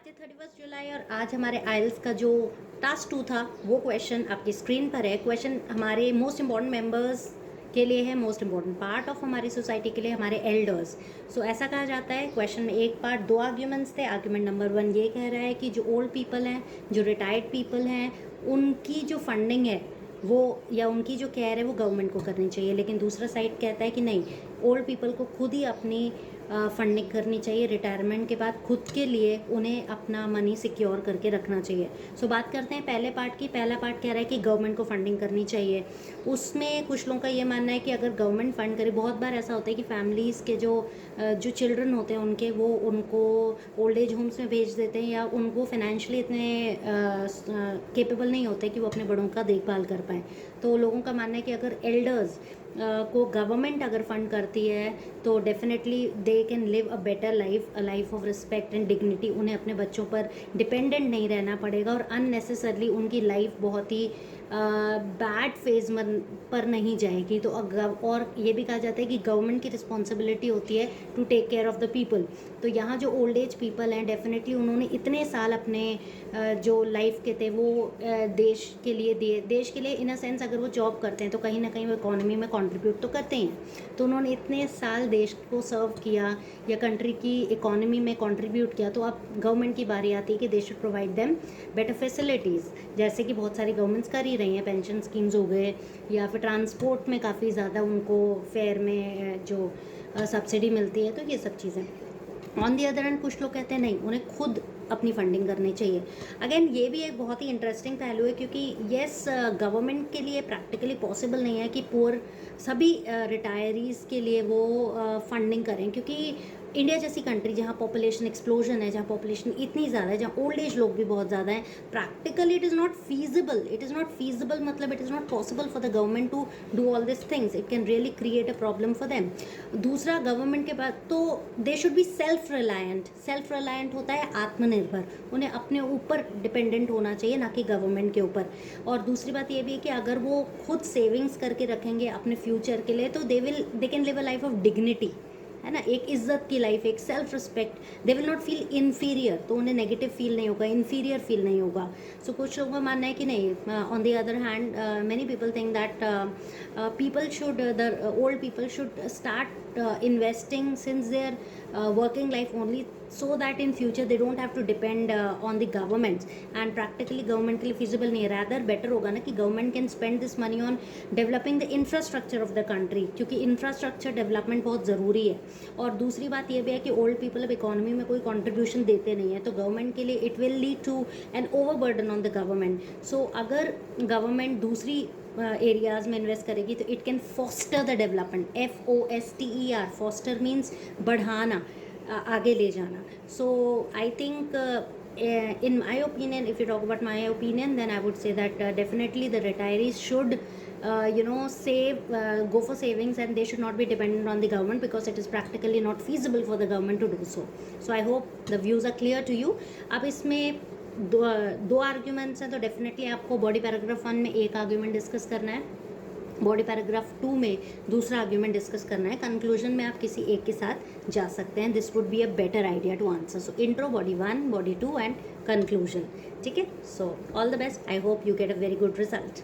आज है 31 जुलाई और आज हमारे आइल्स का जो टास्क 2 था वो क्वेश्चन आपकी स्क्रीन पर है। क्वेश्चन हमारे मोस्ट इम्पॉर्टेंट मेंबर्स के लिए है, मोस्ट इम्पॉर्टेंट पार्ट ऑफ हमारी सोसाइटी के लिए, हमारे एल्डर्स। सो ऐसा कहा जाता है, क्वेश्चन में एक पार्ट दो आर्ग्यूमेंट्स थे। आर्ग्यूमेंट नंबर 1 ये कह रहा है कि जो ओल्ड पीपल हैं, जो रिटायर्ड पीपल हैं, उनकी जो फंडिंग है वो या उनकी जो केयर है वो गवर्नमेंट को करनी चाहिए। लेकिन दूसरा साइड कहता है कि नहीं, ओल्ड पीपल को खुद ही अपनी फंडिंग करनी चाहिए। रिटायरमेंट के बाद खुद के लिए उन्हें अपना मनी सिक्योर करके रखना चाहिए। सो बात करते हैं पहले पार्ट की। पहला पार्ट कह रहा है कि गवर्नमेंट को फंडिंग करनी चाहिए। उसमें कुछ लोगों का ये मानना है कि अगर गवर्नमेंट फंड करे, बहुत बार ऐसा होता है कि फैमिलीज़ के जो चिल्ड्रन होते हैं उनके, वो उनको ओल्ड एज होम्स में भेज देते हैं या उनको फाइनेंशियली इतने केपेबल नहीं होते कि वो अपने बड़ों का देखभाल कर पाएँ। तो लोगों का मानना है कि अगर एल्डर्स को गवर्नमेंट अगर फंड करती है तो definitely they can live a better life, a life of respect and dignity. उन्हें अपने बच्चों पर डिपेंडेंट नहीं रहना पड़ेगा और अननेसेसरली उनकी लाइफ बहुत ही बैड फेज पर नहीं जाएगी। तो और ये भी कहा जाता है कि गवर्नमेंट की रिस्पॉन्सिबिलिटी होती है to take care of the people. तो यहाँ जो ओल्ड एज पीपल हैं, डेफिनेटली उन्होंने इतने साल अपने जो लाइफ के थे वो देश के लिए दिए। देश के लिए इन अ सेंस, अगर वो जॉब करते हैं तो कहीं ना कहीं वो इकोनॉमी में कंट्रीब्यूट तो करते हैं। तो उन्होंने इतने साल देश को सर्व किया या कंट्री की इकोनॉमी में कंट्रीब्यूट किया, तो अब गवर्नमेंट की बारी आती है कि they should provide them better facilities, जैसे कि बहुत सारी गवर्नमेंट्स कर ही रही हैं। पेंशन स्कीम्स हो गए या फिर ट्रांसपोर्ट में काफ़ी ज़्यादा उनको फेयर में जो सब्सिडी मिलती है, तो ये सब चीज़ें। ऑन दी अदर हैंड कुछ लोग कहते हैं नहीं, उन्हें खुद अपनी फंडिंग करनी चाहिए। अगेन ये भी एक बहुत ही इंटरेस्टिंग पहलू है, क्योंकि येस, गवर्नमेंट के लिए प्रैक्टिकली पॉसिबल नहीं है कि पुअर सभी रिटायरीज़ के लिए वो फंडिंग करें, क्योंकि इंडिया जैसी कंट्री जहाँ पॉपुलेशन एक्सप्लोजन है, जहाँ पॉपुलेशन इतनी ज़्यादा है, जहाँ ओल्ड एज लोग भी बहुत ज़्यादा हैं, practically it is not feasible. It is not feasible मतलब it is not possible for the government to do all this things. It can really create a problem for them. दूसरा, government के बाद तो they should be self reliant. Self reliant होता है आत्मनिर्भर, उन्हें अपने ऊपर डिपेंडेंट होना चाहिए, ना कि गवर्नमेंट के ऊपर। और दूसरी बात ये भी है कि अगर वो खुद सेविंग्स करके रखेंगे अपने फ्यूचर के लिए, तो they can live a life of dignity, है ना, एक इज्जत की लाइफ, एक self respect. They will not feel inferior, तो उन्हें नेगेटिव फील नहीं होगा, इन्फीरियर फील नहीं होगा। सो कुछ लोगों का मानना है कि नहीं, on the other hand many people think that people should, the old people should start investing since their working life only, so that in future they don't have to depend on the governments, and practically government के लिए feasible नहीं है। rather better होगा ना कि government can spend this money on developing the infrastructure of the country, क्योंकि infrastructure development बहुत ज़रूरी है। और दूसरी बात ये भी है कि old people अब economy में कोई contribution देते नहीं है, तो government के लिए it will lead to an overburden on the government। so अगर government दूसरी एरियाज़ में इन्वेस्ट करेगी तो it can foster the development. FOSTER, foster means बढ़ाना, आगे ले जाना। So I think in my opinion, if you talk about my opinion, then I would say that definitely the retirees should save, go for savings, and they should not be dependent on the government, because it is practically not feasible for the government to do so. So I hope the views are clear to you. अब इसमें दो arguments हैं, तो definitely आपको body paragraph 1 में एक argument discuss करना है, बॉडी पैराग्राफ 2 में दूसरा आर्ग्यूमेंट डिस्कस करना है। कंक्लूजन में आप किसी एक के साथ जा सकते हैं। This would be a better idea to answer. So intro, body 1, body 2 and conclusion. ठीक है, so all the best. I hope you get a very good result.